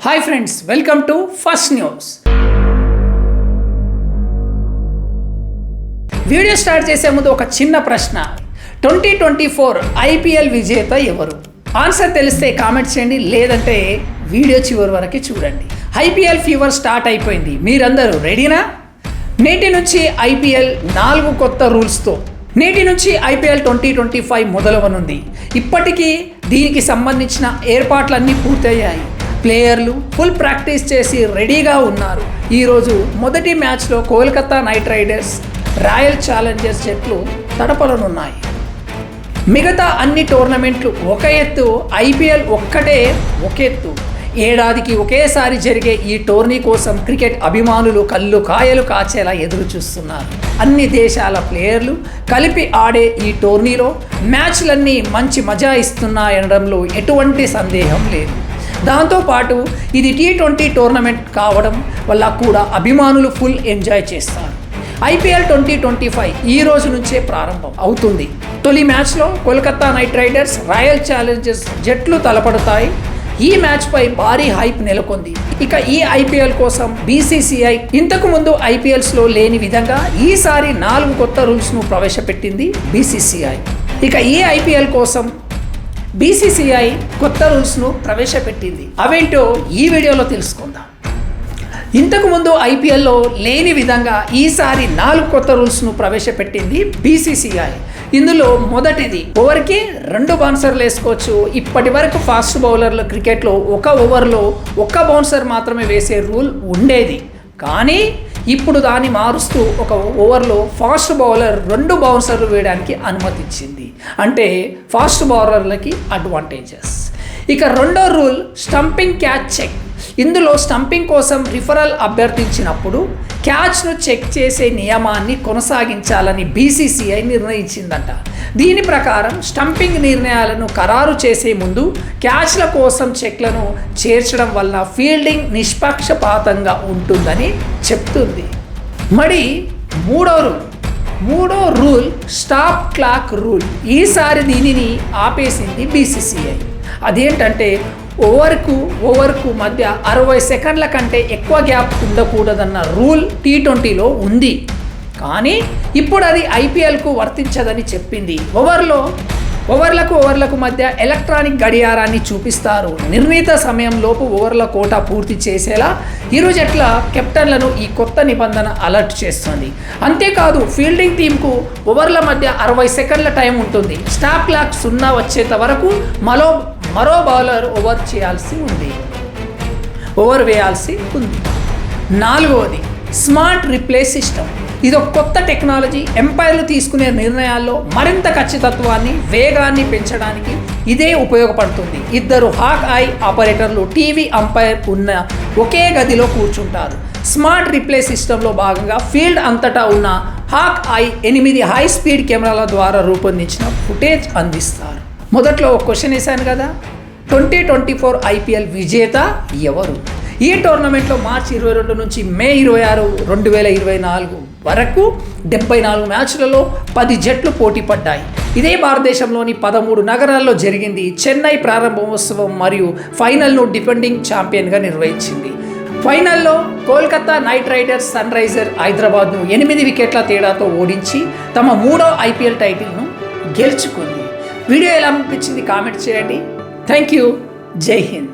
Hi friends, welcome to first news. Video start చేసే ముందు ఒక చిన్న ప్రశ్న. 2024 ఐపీఎల్ విజేత ఎవరు? ఆన్సర్ తెలిస్తే కామెంట్ చేయండి, లేదంటే వీడియో చివరి వరకు చూడండి. ఐపీఎల్ ఫీవర్ స్టార్ట్ అయిపోయింది. మీరందరూ రెడీనా? నేటి నుంచి ఐపీఎల్ 4 కొత్త రూల్స్తో నేటి నుంచి ఐపీఎల్ 2025 మొదలవనుంది. ఇప్పటికీ దీనికి సంబంధించిన ఏర్పాట్లన్నీ పూర్తయ్యాయి. ప్లేయర్లు ఫుల్ ప్రాక్టీస్ చేసి రెడీగా ఉన్నారు. ఈరోజు మొదటి మ్యాచ్లో Kolkata knight riders, royal Challengers జట్లు తడపలనున్నాయి. మిగతా అన్ని టోర్నమెంట్లు ఒక ఎత్తు, ఐపీఎల్ ఒక్కటే ఒక ఎత్తు. ఏడాదికి ఒకేసారి జరిగే ఈ టోర్నీ కోసం క్రికెట్ అభిమానులు కళ్ళు కాయలు కాచేలా ఎదురు చూస్తున్నారు. అన్ని దేశాల ప్లేయర్లు కలిపి ఆడే ఈ టోర్నీలో మ్యాచ్లన్నీ మంచి మజా ఇస్తున్నాయనడంలో ఎటువంటి సందేహం లేదు. దాంతోపాటు ఇది T20 టోర్నమెంట్ కావడం వల్ల కూడా అభిమానులు ఫుల్ ఎంజాయ్ చేస్తారు. ఐపీఎల్ 2025 ఈ రోజు నుంచే ప్రారంభం అవుతుంది. తొలి మ్యాచ్లో Kolkata knight riders, royal Challengers జట్లు తలపడతాయి. ఈ మ్యాచ్పై భారీ హైప్ నెలకొంది. ఇక ఈ ఐపీఎల్ కోసం బీసీసీఐ ఇంతకు ముందు ఐపీఎల్స్లో లేని విధంగా ఈసారి 4 కొత్త రూల్స్ను ప్రవేశపెట్టింది బీసీసీఐ. ఇక ఈ ఐపీఎల్ కోసం బీసీసీఐ కొత్త రూల్స్ను ప్రవేశపెట్టింది. అవేంటో ఈ వీడియోలో తెలుసుకుందాం. ఇంతకుముందు ఐపీఎల్లో లేని విధంగా ఈసారి 4 కొత్త రూల్స్ను ప్రవేశపెట్టింది బీసీసీఐ. ఇందులో మొదటిది, ఓవర్కి 2 బౌన్సర్లు వేసుకోవచ్చు. ఇప్పటి వరకు ఫాస్ట్ బౌలర్ల క్రికెట్లో ఒక ఓవర్లో 1 బౌన్సర్ మాత్రమే వేసే రూల్ ఉండేది. కానీ ఇప్పుడు దాన్ని మారుస్తూ ఒక ఓవర్లో ఫాస్ట్ బౌలర్ 2 బౌన్సర్లు వేయడానికి అనుమతించింది. అంటే ఫాస్ట్ బౌలర్లకి అడ్వాంటేజెస్. ఇక రెండో రూల్, స్టంపింగ్ క్యాచ్ చెక్. ఇందులో స్టంపింగ్ కోసం రిఫరల్ అభ్యర్థించినప్పుడు క్యాచ్ను చెక్ చేసే నియమాన్ని కొనసాగించాలని బీసీసీఐ నిర్ణయించిందట. దీని ప్రకారం స్టంపింగ్ నిర్ణయాలను ఖరారు చేసే ముందు క్యాచ్ల కోసం చెక్లను చేర్చడం వల్ల ఫీల్డింగ్ నిష్పక్షపాతంగా ఉంటుందని చెప్తుంది. మరి మూడో రూల్ స్టాప్ క్లాక్ రూల్. ఈసారి దీనిని ఆపేసింది బీసీసీఐ. అదేంటంటే ఓవర్కు మధ్య 60 సెకండ్ల కంటే ఎక్కువ గ్యాప్ ఉండకూడదన్న రూల్ T20లో ఉంది. కానీ ఇప్పుడు అది ఐపీఎల్కు వర్తించదని చెప్పింది. ఓవర్లకు మధ్య ఎలక్ట్రానిక్ గడియారాన్ని చూపిస్తారు. నిర్ణీత సమయంలోపు ఓవర్ల కోటా పూర్తి చేసేలా ఇరు జట్ల కెప్టెన్లను ఈ కొత్త నిబంధన అలర్ట్ చేస్తుంది. అంతేకాదు, ఫీల్డింగ్ టీంకు ఓవర్ల మధ్య 60 సెకండ్ల టైం ఉంటుంది. స్టాప్ క్లాక్ 0 వచ్చేంత వరకు మరో బౌలర్ ఓవర్ వేయాల్సి ఉంది. నాలుగవది, స్మార్ట్ రిప్లే సిస్టమ్. ఇది ఒక కొత్త టెక్నాలజీ. ఎంపైర్లు తీసుకునే నిర్ణయాల్లో మరింత ఖచ్చితత్వాన్ని, వేగాన్ని పెంచడానికి ఇదే ఉపయోగపడుతుంది. 2 హాక్ ఐ ఆపరేటర్లు టీవీ అంపైర్ ఉన్న ఒకే గదిలో కూర్చుంటారు. స్మార్ట్ రిప్లే సిస్టంలో భాగంగా ఫీల్డ్ అంతటా ఉన్న హాక్ ఐ 8 హై స్పీడ్ కెమెరాల ద్వారా రూపొందించిన ఫుటేజ్ అందిస్తారు. మొదట్లో ఒక క్వశ్చన్ వేశాను కదా, 2024 ఐపీఎల్ విజేత ఎవరు? ఈ టోర్నమెంట్లో మార్చి 22 నుంచి మే 26, 2024 వరకు 74 మ్యాచ్లలో 10 జట్లు పోటీ పడ్డాయి. ఇదే భారతదేశంలోని 13 నగరాల్లో జరిగింది. చెన్నై ప్రారంభోత్సవం మరియు ఫైనల్ను డిఫెండింగ్ ఛాంపియన్గా నిర్వహించింది. ఫైనల్లో Kolkata knight riders sun riser హైదరాబాద్ను 8 వికెట్ల తేడాతో ఓడించి తమ 3వ ఐపీఎల్ టైటిల్ను గెలుచుకుంది. వీడియో ఎలా అనిపించింది కామెంట్ చేయండి. Thank you. జై హింద్.